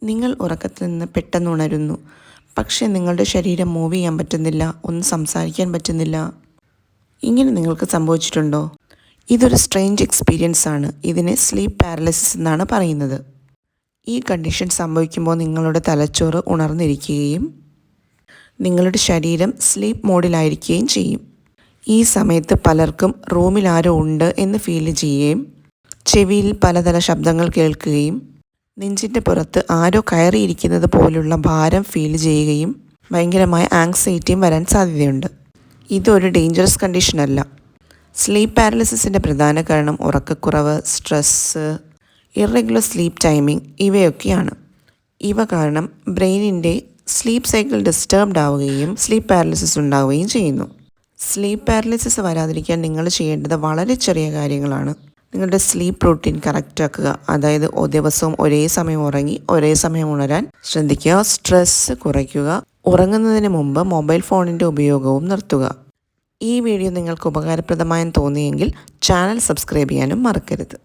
നിങ്ങൾ ഉറക്കത്തിൽ നിന്ന് പെട്ടെന്ന് ഉണരുന്നു, പക്ഷേ നിങ്ങളുടെ ശരീരം മൂവ് ചെയ്യാൻ പറ്റുന്നില്ല, ഒന്നും സംസാരിക്കാൻ പറ്റുന്നില്ല. ഇങ്ങനെ നിങ്ങൾക്ക് സംഭവിച്ചിട്ടുണ്ടോ? ഇതൊരു സ്ട്രേഞ്ച് എക്സ്പീരിയൻസ് ആണ്. ഇതിനെ സ്ലീപ്പ് പാരലിസിസ് എന്നാണ് പറയുന്നത്. ഈ കണ്ടീഷൻ സംഭവിക്കുമ്പോൾ നിങ്ങളുടെ തലച്ചോറ് ഉണർന്നിരിക്കുകയും നിങ്ങളുടെ ശരീരം സ്ലീപ്പ് മോഡിലായിരിക്കുകയും ചെയ്യും. ഈ സമയത്ത് പലർക്കും റൂമിൽ ആരോ ഉണ്ട് എന്ന് ഫീൽ ചെയ്യുകയും ചെവിയിൽ പലതര ശബ്ദങ്ങൾ കേൾക്കുകയും നെഞ്ചിൻ്റെ പുറത്ത് ആരോ കയറിയിരിക്കുന്നത് പോലുള്ള ഭാരം ഫീൽ ചെയ്യുകയും ഭയങ്കരമായ ആങ്സൈറ്റിയും വരാൻ സാധ്യതയുണ്ട്. ഇതൊരു ഡേഞ്ചറസ് കണ്ടീഷനല്ല. സ്ലീപ്പ് പാരലിസിസിൻ്റെ പ്രധാന കാരണം ഉറക്കക്കുറവ്, സ്ട്രെസ്സ്, ഇറഗുലർ സ്ലീപ്പ് ടൈമിംഗ് ഇവയൊക്കെയാണ്. ഇവ കാരണം ബ്രെയിനിൻ്റെ സ്ലീപ്പ് സൈക്കിൾ ഡിസ്റ്റർബ്ഡ് ആവുകയും സ്ലീപ്പ് പാരലിസിസ് ഉണ്ടാവുകയും ചെയ്യുന്നു. സ്ലീപ്പ് പാരലിസിസ് വരാതിരിക്കാൻ നിങ്ങൾ ചെയ്യേണ്ടത് വളരെ ചെറിയ കാര്യങ്ങളാണ്. നിങ്ങളുടെ സ്ലീപ്പ് റൂട്ടീൻ കറക്റ്റ് ആക്കുക. അതായത് ദിവസവും ഒരേ സമയം ഉറങ്ങി ഒരേ സമയം ഉണരാൻ ശ്രദ്ധിക്കുക. സ്ട്രെസ്സ് കുറയ്ക്കുക. ഉറങ്ങുന്നതിന് മുമ്പ് മൊബൈൽ ഫോണിൻ്റെ ഉപയോഗവും നിർത്തുക. ഈ വീഡിയോ നിങ്ങൾക്ക് ഉപകാരപ്രദമായെന്ന് തോന്നിയെങ്കിൽ ചാനൽ സബ്സ്ക്രൈബ് ചെയ്യാനും മറക്കരുത്.